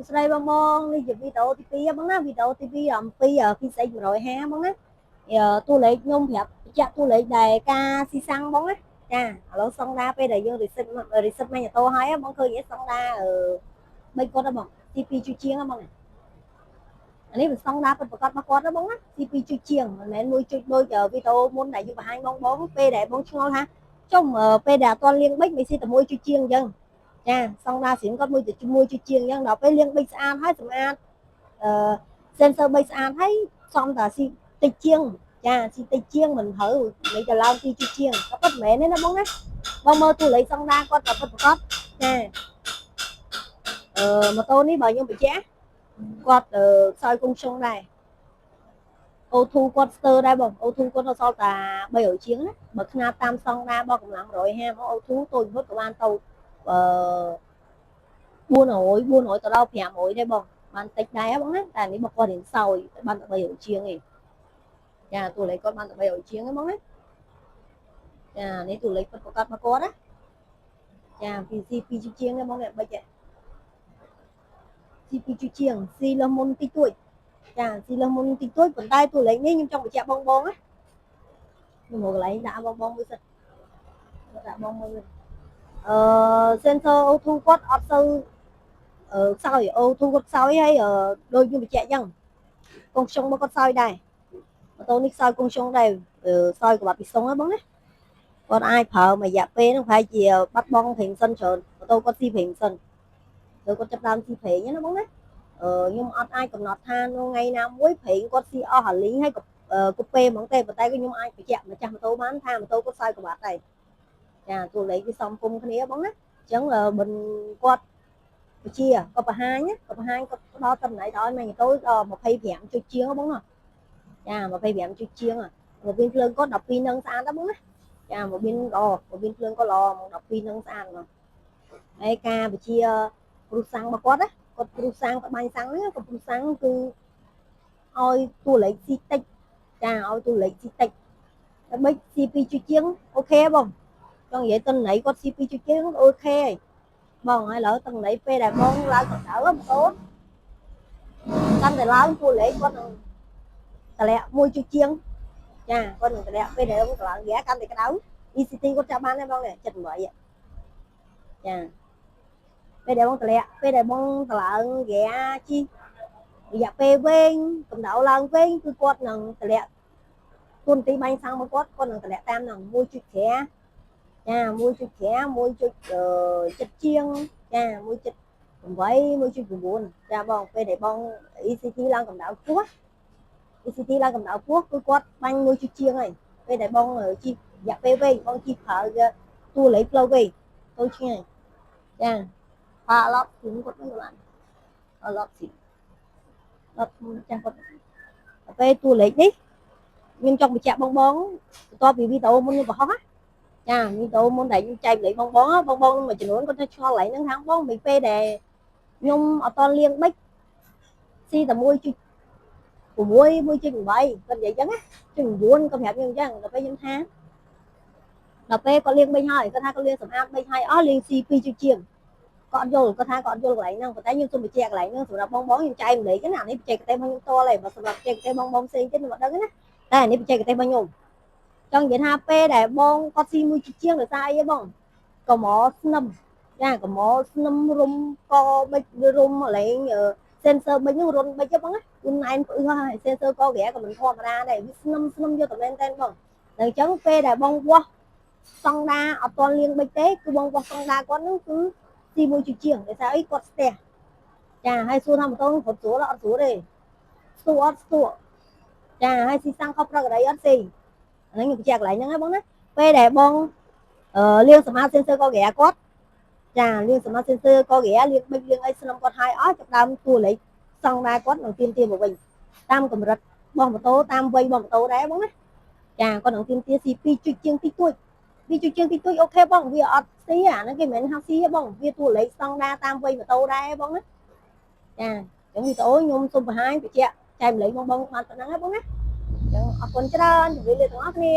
ស្ដីបងបងនេះជាវីដេអូទី2បងណាវីដេអូទី2អំពី PCX 150បងណាតួលេខខ្ញុំប្រាប់បញ្ជាក់តួលេខដែលការស៊ីសាំងបងណាចាឥឡូវសង្ដាពេលដែលយើង reset មិញអូតូហើយបងឃើញសង្ដា3គាត់ហ្នឹងបងទី2ជួយជាងបងអានេះវាសង្ដាពិតប្រកបរបស់គាត់ហ្នឹងបងណាទី2ជួយជាងមិនមែនមួយជួយដូចវីដេអូមុនដែលយើងបង្ហាញបងពេលដែលបងឆ្ងល់ថាចុំពេលដែលអត់ទាន់លាងប៊ិចមិនស៊ីតែមួយជួយជាងអញ្ចឹងចាសង្ដាស្រៀងគាត់មួយជួយជាងអញ្ចឹងដល់ពេលលាងប៊ិចស្អាតហើយសម្អាតsensor 3ស្អាតហើយសំតាស៊ីតិចជាងចាស៊ីតិចជាងមិនត្រូវមិនទៅឡើងទីជួយជាងក៏ពិតមែនទេណាបងណាបងមើលតួលេខសង្ដាគាត់ក៏ពិតប្រកបចាម៉ូតូនេះបើខ្ញុំបញ្ជាក់គាត់ខ្សោយគង់ខ្ជុងដែរអូធូគាត់ស្ទើរដែរបងអូធូគាត់នៅសល់តែ300ជាងណាបើខ្នាតតាមសង្ដាបើកម្លាំង150អូធូតូចមុតក៏បានទៅ400ទៅដល់500ដែរបងបានតិចដែរបងណាតែនេះមកគាត់រៀងសោយបានតែ300ជាងឯងចាតួលេខគាត់បានតែ300ជាងហ្នឹងបងណាចានេះតួលេខពិតប្រកបរបស់គាត់ណាចា PC 2ជាងហ្នឹងបងនេះបិចស៊ី2ជាងស៊ីលើមុនតិចតួចចាស៊ីលើមុនតិចតួចប៉ុន្តែតួលេខនេះខ្ញុំចង់បញ្ជាក់បងណាខ្ញុំមកកន្លែងដាក់បងមួយសិនដាក់បងមួយsensor O2 គាត់អត់ទៅខ្សោយ O2 គាត់ខ្សោយហើយដូចខ្ញុំបញ្ជាក់អញ្ចឹងកងខ្ជុងមកគាត់ខ្សោយដែរម៉ូតូនេះខ្សោយកងខ្ជុងដែរខ្សោយក្បាត់ពីសុងហ្នឹងបងណាគាត់អាចប្រើមួយរយៈពេលហ្នឹងប្រហែលជាបាត់បង់ប្រេងសិនច្រើនម៉ូតូគាត់ស៊ីប្រេងសិនទៅគាត់ចាប់ដើមស៊ីប្រេងណាបងណាខ្ញុំអត់អាចកំណត់ថាថ្ងៃណាមួយប្រេងគាត់ស៊ីអស់អាលីងហើយកូពេហ្មងទេប៉ុន្តែខ្ញុំអាចបញ្ជាក់ម្ចាស់ម៉ូតូបានថាម៉ូតូគាត់ខ្សោយក្បាត់ដែរចាតួលេខវាសំគុំគ្នាបងណាអញ្ចឹងមិនគាត់វិជាគាត់បង្ហាញគាត់ផ្ដល់តំណែងដល់ម៉ូតូ25ចុចជាងបងណាចា25ចុចជាងរបៀងភ្លើងគាត់12នឹងស្អាតដែរបងណាចារបៀងភ្លើងគាត់ល្អហ្មង12នឹងស្អាតហ្មងហើយការវិជាគ្រូសាំងរបស់គាត់ណាគាត់គ្រូសាំងបាញ់សាំងហ្នឹងគាត់គ្រូសាំងគឺឲ្យតួលេខស៊ីតិចចាឲ្យតួលេខស៊ីតិចតែបិចស៊ី2ចុចជាងអូខេបងចង់និយាយតំណែងគាត់ស៊ី2ចុចជាងអូខេបងហើយឥឡូវតំណែងពេលដែលបងឡើងកម្ដៅម៉ូតូកាន់តែឡើងតួលេខគាត់នឹងតម្លាក់1ចុចជាងចាគាត់នឹងតម្លាក់ពេលដែលគាត់ឡើងហ្គាកាន់តែក្ដៅ ECT គាត់ចាប់បានដែរបង78ចាពេលដែលបងតម្លាក់ពេលដែលបងតម្លើងហ្គាជីរយៈពេលវែងកម្ដៅឡើងវែងគឺគាត់នឹងតម្លាក់គុណទីបាញ់សាំងរបស់គាត់នឹងតម្លាក់តាមនឹង1.5ចា1.5 1.7ជាងចា1.8 1.9ចាបងពេលដែលបង ECT ឡើងកម្ដៅខ្ពស់ ECT ឡើងកម្ដៅខ្ពស់គឺគាត់បាញ់1ជាងហើយពេលដែលបងជីរយៈពេលវែងបងជីប្រើតួលេខផ្លូវវែងទៅឆ្ងាយចាប៉ាឡប់គឺគាត់មិនបានឡប់ស៊ីឡប់ចាស់គាត់ពេលតួលេខនេះខ្ញុំចង់បញ្ជាក់បងបន្ទាប់ពីវីដេអូមុនខ្ញុំបង្ហោះចាវីដេអូមុនដែលខ្ញុំចែកលេខបងមួយចំនួនគាត់ថាឆ្ងល់ឡើងហ្នឹងថាបងមិនពេលដែលខ្ញុំអត់តលៀងបិចស៊ីតែ1.6 1.8គាត់និយាយអញ្ចឹងណា1.9គាត់ប្រាប់ខ្ញុំអញ្ចឹងដល់ពេលខ្ញុំថាដល់ពេលគាត់លៀងបិចហើយគាត់ថាគាត់លៀងសម្អាតបិចហើយអស់លៀងស៊ី2ចុចជាងគាត់យល់គាត់ថាគាត់យល់កន្លែងហ្នឹងប៉ុន្តែខ្ញុំសូមបញ្ជាក់កន្លែងហ្នឹងសម្រាប់បងខ្ញុំចែកម្លេចណានេះបច្ចេកទេសរបស់ខ្ញុំតល់ឯងបើសម្រាប់បច្ចេកទេសបងផ្សេងទៀតខ្ញុំអត់ដឹងណាតែនេះបច្ចេកទេសរបស់ខ្ញុំចង់និយាយថាពេលដែលបងគាត់ស៊ី1ចុចជាងដោយសារអីបងកុំស្នឹមចាកុំស្នឹមរុំកបិចរុំលេងsensor បិចហ្នឹងរុនបិចបងណាគុណណែនផ្អឹសហើយ sensor កវាក៏មិនធម្មតាដែរវាស្នឹមយកតែមែនតែនបងតែអញ្ចឹងពេលដែលបងវាស់ស្តង់ដាអត់ទាន់លាងបិចទេគឺបងវាស់ស្តង់ដាគាត់ហ្នឹងគឺទី1ចុចជាងដោយសារអីគាត់ស្ទះចាហើយសួរថាម៉ូតូគាត់ស្រួលអត់ស្រួលទេស្ទួអត់ស្ទួចាហើយស៊ីសាំងខុសប្រក្រតីអត់ស៊ីអានេះខ្ញុំបញ្ជាក់កន្លែងហ្នឹងណាបងណាពេលដែលបងលាងសម្អាត sensor កវាគាត់ចាលាងសម្អាត sensor កវាលាងបិចលាងអីស្នំគាត់ហើយអស់ចាប់ដើមតួលេខស្តង់ដាគាត់នឹងទៀមមកវិញតាមកម្រិតរបស់ម៉ូតូតាមវ័យរបស់ម៉ូតូដែរបងណាចាគាត់នឹងទៀមស៊ី2ចុចជាងតិចតួច2ចុចជាងតិចតួចអូខេបងវាអត់ស៊ីអាហ្នឹងគេមិនមែនហៅស៊ីទេបងវាតួលេខស្តង់ដាតាមវ័យម៉ូតូដែរបងណាចាអញ្ចឹងវីដេអូខ្ញុំសូមបង្ហាញបញ្ជាក់ចែកម្លេចបងបានប៉ុណ្ណឹងហើយបងណាអញ្ចឹងអរគុណច្រើនជម្រាបលាទាំងអស់គ្នា